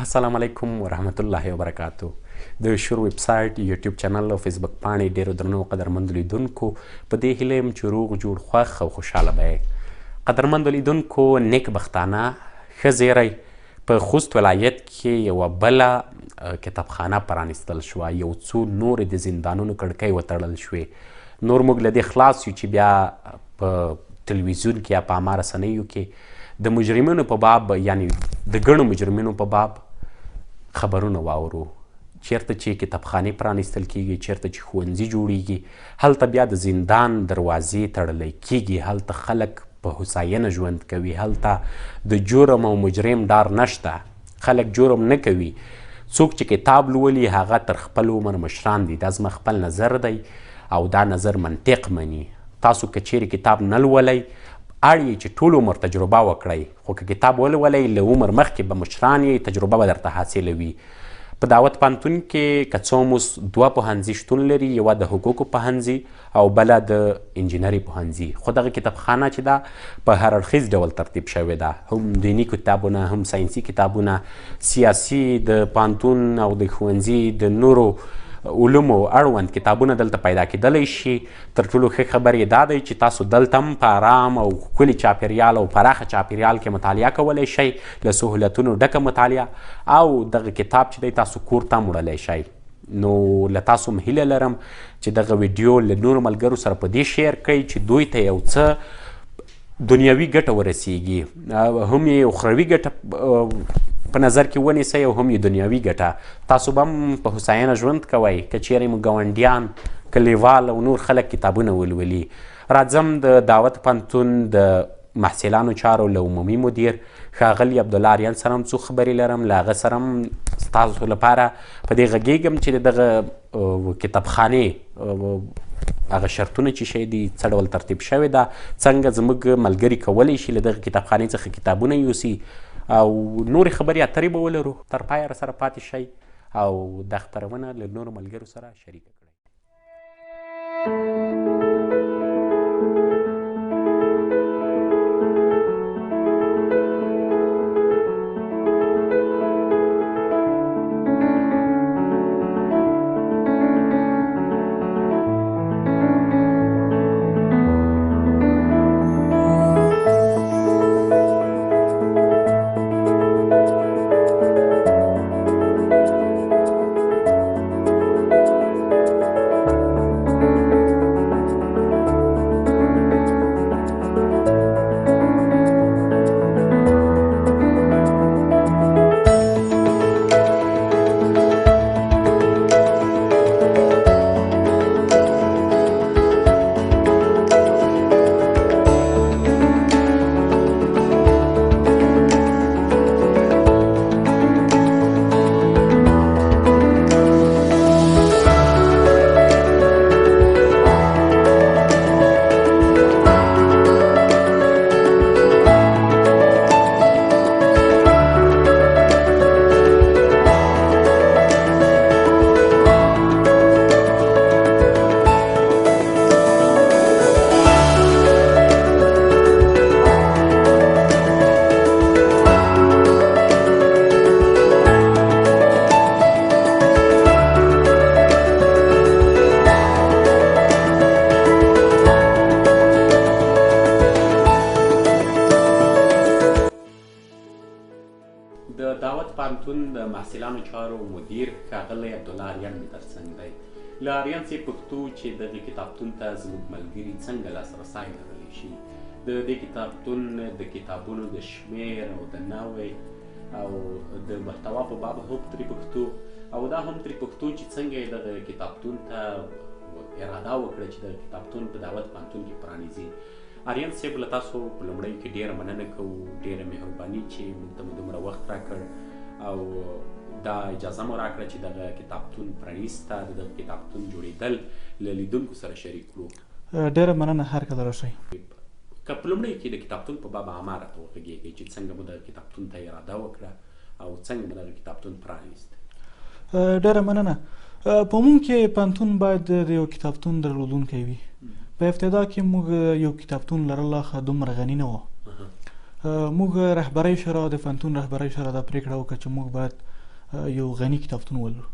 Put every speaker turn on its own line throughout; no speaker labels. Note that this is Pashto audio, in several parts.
السلام علیکم ورحمت الله وبرکاتو. د شور ویب سایټ، یوټیوب چینل او فیسبوک پاڼې ډیرو درنو قدرمندو لیدونکو په دې هیله یم چې روغ جوړ خوښ او خوشحاله به یې. قدرمندو لیدونکو، نیک بختانه ښه زیری په خوست ولایت کې یوه بله کتابخانه پرانیستل شوه. یو څو نورې د زندانونو کړکۍ وتړل شوې. نور موږ له دې خلاص یو چې بیا په تلویزیون کې یا په عامه رسنیو کې د مجرمینو په باب، یعنی د ګڼو مجرمینو په باب خبرونه واورو. چیرته چې کتابخانې پرانیستل کیږي، چیرته چې ښوونځي جوړیږي، هلته بیا د زندان دروازې تړلی کیږي. هلته خلک په هوساینه ژوند کوي. هلته د جرم او مجرم ډار نشته. خلک جرم نه کوي. څوک چې کتاب لولي هغه تر خپل عمر مشران دي. دا زما خپل نظر دی او دا نظر منطق مني. تاسو که چیرې کتاب نه لولی، اړ چې ټول عمر تجربه وکړئ، خو که کتاب ولولئ له عمر مخکې به مشران یې، تجربه به درته حاصله وي. په دعوت پوهنتون کې که څه هم اوس دوه پوهنځي شتون لري، یوه د حقوقو پوهنځي او بله د انجینري پوهنځي. خو دغه کتابخانه چې ده په هر اړخیز ډول ترتیب شوې ده. هم دیني کتابونه، هم ساینسي کتابونه، سیاسي، د پوهنتون او د ښوونځي د نورو علومو اړوند کتابونه دلته پیدا کیدلی شي. تر ټولو ښه خبر یې دا دی چې تاسو دلته هم په ارام او ښکلي چاپیریال او پراخه چاپیریال کې مطالعه کولی شئ، له سهولتونو ډکه مطالعه، او دغه کتاب چې دی تاسو کور ته هم وړلی شئ. نو له تاسو هم هیله لرم چې دغه ویډیو له نورو ملګرو سره په دې شیر کړئ چې دوی ته یو څه دنیوي ګټه ورسیږي، هم یې اخروي ګټه په نظر کې ونیسئ او هم یې دنیوي ګټه. تاسو به هم په هوساینه ژوند کوئ که چیرې مو ګاونډیان، کلیوال او نور خلک کتابونه ولولي. راځم د دعوت پوهنتون د محصلانو چارو له عمومي مدیر ښاغلي عبدالله اریان سره هم څو خبرې لرم. له هغه سره هم ستاسو لپاره په دې غږیږم چې دغه کتابخانې هغه شرطونه چې شی دي څه ډول ترتیب شوې ده، څنګه زموږ ملګري کولی شي له دغه کتابخانې څخه کتابونه یوسي، او نورې خبرې اترې به ولرو. تر پایه راسره پاتې شئ او دا خپرونه له نورو ملګرو سره شریکه کړئ. د دعوت پوهنتون د محصلانو چارو مدیر ښاغلی عبدالله اریان مې تر څنګ دی. له اریان صاحب پوښتو چې دغه کتابتون ته زموږ ملګري څنګه لاسرسی لرلی شي، د دې کتابتون د کتابونو د شمیر او د نوع او د محتوا په باب هم ترې پوښتو، او دا هم ترې پوښتو چې څنګه یې دغه کتابتون ته اراده وکړه چې د کتابتون په دعوت پوهنتون کې پرانیزي. اریان صاحب له تاسو په لومړیو کې ډېره مننه کوو، ډېره مهرباني چې موږ ته مو دومره وخت راکړ او دا اجازه مو راکړه چې دغه کتابتون پرانیسته، د دغه کتابتون جوړېدل له لیدونکو سره شریک کړو.
ډېره مننه، هر کله راشئ.
که په لومړیو کې د کتابتون په باب عامه راته وغږېږئ چې څنګه مو دغه کتابتون ته اراده وکړه او څنګه مو دغه کتابتون پرانیست.
ډېره مننه. په عموم کې پوهنتون باید د یو کتابتون درلودونکی وي. په ابتدا کې موږ یو کتابتون لرله، خو دومره غني نه و. موږ رهبرۍ شورا د پوهنتون رهبرۍ شورا دا پرېکړه وکړه چې موږ باید یو غني کتابتون ولرو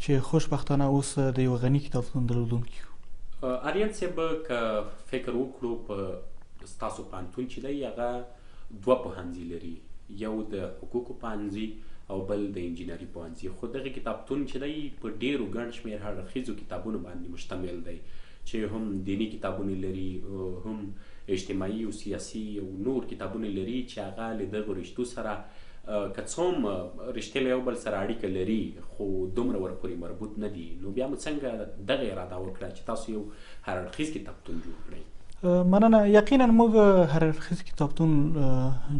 چې خوشبختانه اوس د یو غني کتابتون درلودونکي یو.
آریان صاحب که فکر وکړو په ستاسو پوهنتون چې دی هغه دوه پوهنځي لري، یو د حقوقو پوهنځي او بل د انجینري پوهنځي، خو دغه کتابتون چې دی په ډېرو ګڼ شمېر هر اړخیزو کتابونو باندې مشتمل دی چې هم دینی کتابونه لري، هم اجتماعي او سیاسي او نور کتابونه لري چې هغه له دغو رشتو سره که څه هم رشتې له یو بل سره اړیکه لري خو دومره ورپورې مربوط نه دي. نو بیا مو څنګه دغه اراده وکړه چې تاسو یو هر اړخیز کتابتون جوړ کړئ؟
مننه. یقینا موږ هر اړخیز کتابتون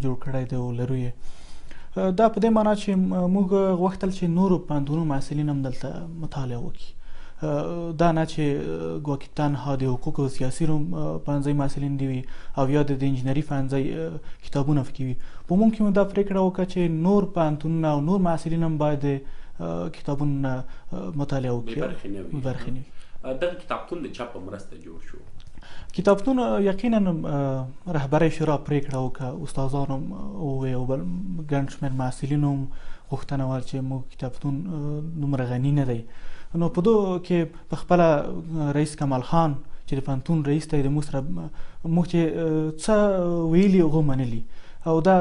جوړ کړی دی او لرو یې. دا په دې معنا چې موږ غوښتل چې نورو پوهنتونونو محصلین هم دلته مطالعه وکړي، دا نه چې ګواکې تنها د حقوقو او سیاسي پوهنځي محصلین دي وي او یا د انجینري پوهنځي کتابونه پکې وي. په موږ کې مو دا پرېکړه وکړه چې نور پوهنتونونه او نور محصلین هم باید کتابونه مطالعه وکړي، برخې نه وي.
دغه کتابتون د چا په مرسته جوړ شو؟
کتابتون یقینا رهبرۍ شورا پرېکړه وکړه، استادانو او بل ګڼ شمېر محصلینو هم غوښتنه وکړه چې موږ کتابتون دومره غني نه دی. نو په دو کې په خپله رئیس کمال خان چې د پوهنتون رئیس دی د موږ سره موږ چې څه ویلي هغه منلي او دا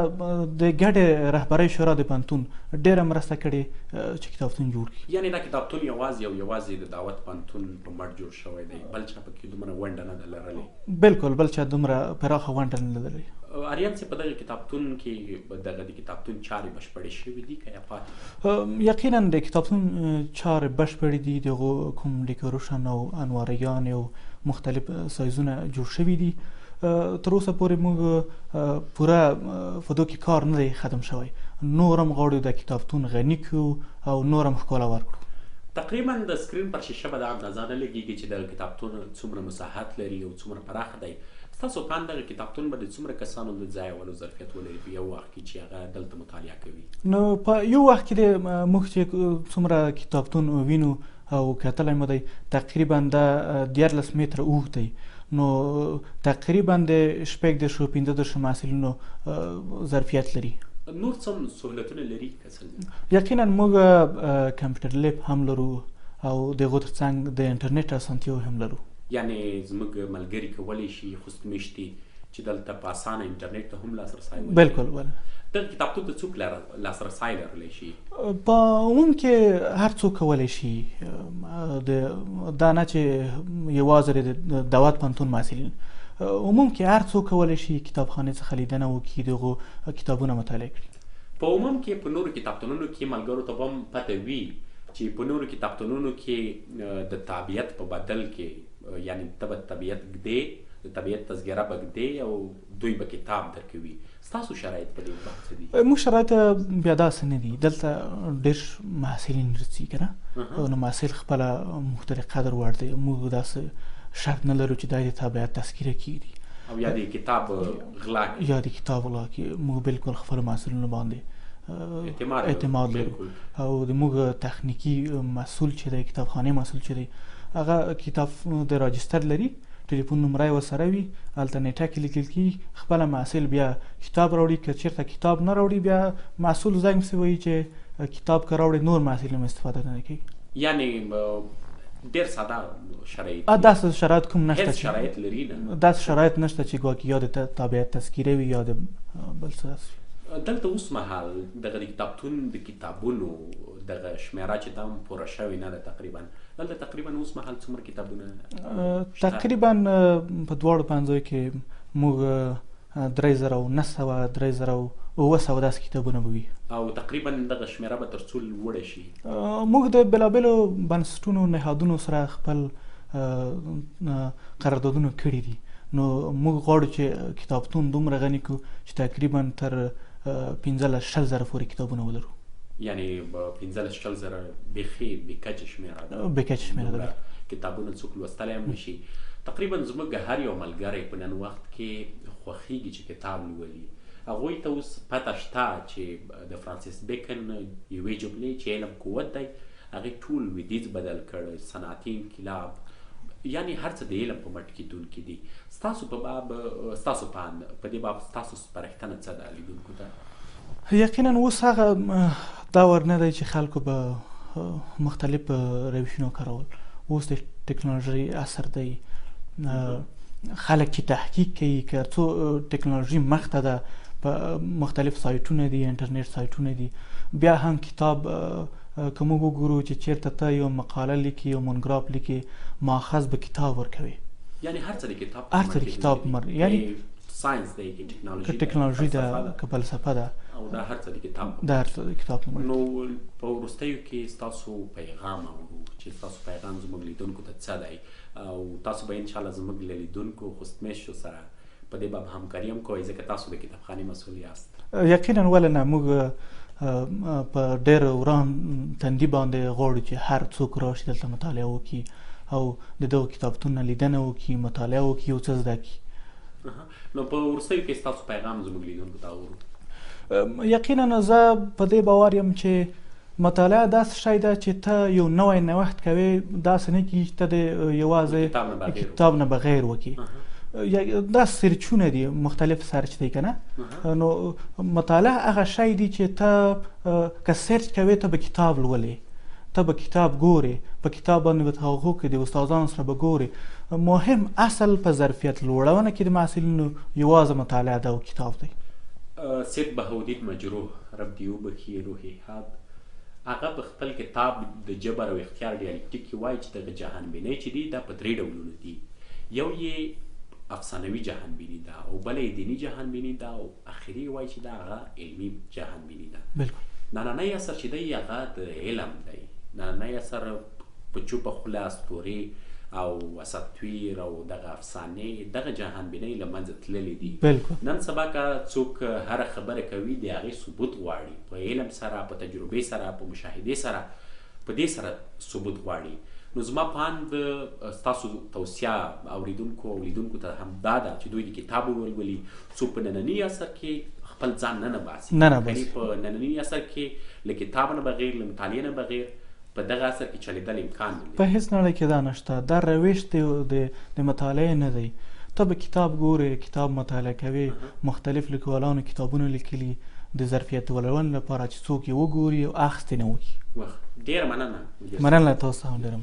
د ګډې رهبرۍ شورا د پوهنتون ډېره مرسته کړې چې کتابتون جوړ کړي.
یعنې دا کتابتون یوازې د دعوت پوهنتون په مټ جوړ شوی دی، بل چا پکې دومره ونډه نه ده لرلې؟
بالکل، بل چا دومره پراخه ونډه نه لرلې.
آریان صاحب په دغه کتابتون کې دغه د کتابتون چارې بشپړې شوي دي که یا پاتې؟
یقینا د کتابتون چارې بشپړې دي، دغه کوم ډیکوریشن او انواریان او مختلف سایزونه جوړ شوي دي. تر اوسه پورې موږ پوره په دو کې کار نه دی ختم شوی، نور هم غواړو د کتابتون غني کړو او نور هم ښکلا ورکړو.
تقریبا د سکرین پر شیشه به دا اندازه نه لګېږي چې دغه کتابتون څومره مساحت لري او څومره پراخ دی. ستاسو پلان دغه کتابتون به د څومره کسانو د ځایولو ظرفیت ولري په یو وخت کې چې هغه دلته مطالعه کوي؟
نو په یو وخت کې د موږ چې څومره کتابتون وینو او کتلی مو دی تقریبا د 14 متره اوږد دی، نو تقریبا د 15 محصلینو ظرفیت لري.
نور څه سهولتونه لري که څه؟
یقینا موږ کمپیوټر لیب هم لرو او د هغو ترڅنګ د انټرنیټ اسانتیاوې هم لرو.
یعنې زموږ ملګري کولی شي خوست میشتي چې دلته په اسانه انټرنیټ ته هم لاسرسی ولري؟
بالکل.
دغه کتابتون ته څوک لاسرسی لرلی شي؟
په عموم کې هر څوک کولی شي، دا نه چې یوازې د دعوت پوهنتون محصلین، عموم کې هر څوک کولی شي کتابخانې څخه لیدنه وکړي، دغو کتابونه مطالعه کړي.
په عموم کې په نورو کتابتونونو کې ملګرو ته به هم پته وي چې په نورو کتابتونونو کې د تابعیت په بدل کې، یعنی ته به طبیعت ږدې، د طبیعت تذکره به ږدې او دوی به کتاب درکوي. ستاسو شرایط په دې وخت څه دي؟
موږ شرایط بیا داسې نه دي، دلته ډېر محصلین راځي که نه، نو محصل خپله مختلف قدر وړ دی. موږ داسې شرط نه لرو چې دا د تابعیت تذکره کېږدي
او یا د کتاب غلا کړي
یا د کتاب غلا کړي. موږ بالکل خپلو محصلینو باندې اعتماد لرو او د موږ تخنیکي مسؤل چې دی، کتابخانې مسؤل چې دی، هغه کتاب د راجستر لري، ټلیفون نمره یې ورسره وي، هلته نیټه کې لیکل کېږي، خپله محصل بیا کتاب راوړي. که چېرته کتاب نه راوړي بیا محصول زنګ پسې وایي چې کتاب که راوړي نور محصل هم استفاده نه کوي.
یعنې ډېر ساده شرایط؟
داسې شرایط کوم نشته.
هېڅ شرایط لري نه؟
داسې شرایط نشته چې ګواکې یا د تابعیت تذکیره وي یا د بل څه داسې.
دلته اوس مهال دغه د کتابتون د کتابونو دغه شمېره چې دا هم پوره شوې نه ده تقریبا، دلته تقریبا اوس مهال څومره کتابونه؟
تقریبا په دواړو پوهنځیو کې موږ 3900 3700 داسې کتابونه به وي
او تقریبا دغه شمېره به تر څو لوړه شي؟
موږ د بېلابېلو بنسټونو نهادونو سره خپل قراردادونه کړي دي، نو موږ غواړو چې کتابتون دومره غني کړو چې تقریبا تر 15-20 پورې کتابونه ولرو.
یعنې 15-20 بیخي بېکچې شمېره ده؟
بېکچې شمېره ده،
کتابونه څوک لوستلی هم نه شي. تقریبا زموږ هر یو ملګری په نن وخت کې خوښېږي چې کتاب لولي. هغوی ته اوس پته شته چې د فرانسیس بیکن یوې جملې چې علم قوت دی، هغې ټول لویدیځ بدل کړ، صنعتي انقلاب، یعنې هر څه د علم په مټ کېدونکي دي. ستاسو په باب ستاسو په دې باب ستاسو سپارښتنه څه ده لیدونکو ته؟
یقینا اوس هغه دور نه دی چې خلکو به مختلف روشونه کارول. اوس د ټکنالوژي عصر دی. خلک چې تحقیق کوي که څو ټکنالوژي مخته ده، په مختلف سایټونه دي، انټرنیټ سایټونه دي. بیا هم کتاب که موږ وګورو چې چیرته ته یو مقاله لیکي، یو مونوګراف لیکي، ماخذ به کتاب ورکوي.
یعنی هر څه د کتاب
هر څه د کتاب یعنی
ساينس دی که
ټکنالوژي ده که فلسفه ده،
او دا هر څه د کتاب
دا هر څه د کتاب
نو په وروستیو کې ستاسو پیغام اورو چې ستاسو پیغام زموږ لیدونکو ته څه دی، او تاسو به انشاءالله زموږ له لیدونکو خوستمېشو سره په دې باب همکاري هم کوئ ځکه تاسو د کتابخانې مسؤل یاست.
یقینا ولې نه، موږ په ډېر وران تندي باندې غواړو چې هر څوک راشي دلته مطالعه وکړي او د دغو کتابتونونه لیدنه وکړي، مطالعه وکړي، یو څه زده کړي.
نو په وروستیو کې ستاسو پیغام زموږ لیدونکو ته اورو.
یقینا زه په دې باور یم چې مطالعه داسې شی ده چې ته یو نوی نوښت کوې، داسې نه کېږي چې ته د یوازې کتاب نه بغیر وکړي. دا سرچونه دي، مختلف سرچ دی که نه. نو مطالعه هغه شی دی چې ته که سرچ کوې ته به کتاب لولې، ته به کتاب ګورې، په کتاب باندې به توافق کې د استادانو سره به ګورې. مهم اصل په ظرفیت لوړونه کې د محصلینو یوازې مطالعه ده او کتاب دی.
سید بهاءالدین مجروح رب دې وبخښي روح حاد، هغه په خپل کتاب د جبر او اختیار ډیالکټیک کې وایي چې دغه جهانبینۍ چې دي دا په 3 ډولونو دي. یو یې افسانوي جهانبیني ده، او بله یې دیني جهانبیني ده، او اخري وایي چې دا هغه علمي جهانبیني ده.
بالکل
نننی اثر چې دی هغه د علم دی. نننی اثر په چوپه خوله اسطورې او اساطیر او دغه افسانې دغه جهانبینۍ له منځه تللې دي.
بالکل
نن سبا که څوک هره خبره کوي د هغې ثبوت غواړي، په علم سره، په تجربې سره، په مشاهدې سره، په دې سره ثبوت غواړي. نو زما په اند ستاسو توصیه اوریدونکو او لیدونکو ته هم دا ده چې دوی د کتاب ولولي. څوک په ننني اثر کې خپل ځان نه باسي، یعنې په ننني اثر کې له کتاب نه بغیر، له مطالعې نه بغیر په دغه اثر کې چلیدل امکان نه لري.
په هیڅ نړۍ کې دا نشته. دا روش د مطالعې نه دی. ته به کتاب ګورې، کتاب مطالعه کوې، مختلف لیکوالانو کتابونه لیکلي د ظرفیت لوړونې لپاره چې څوک یې وګوري او اخیستنه وکړي.
ډېره مننه.
مننه تاسو هم ډېره.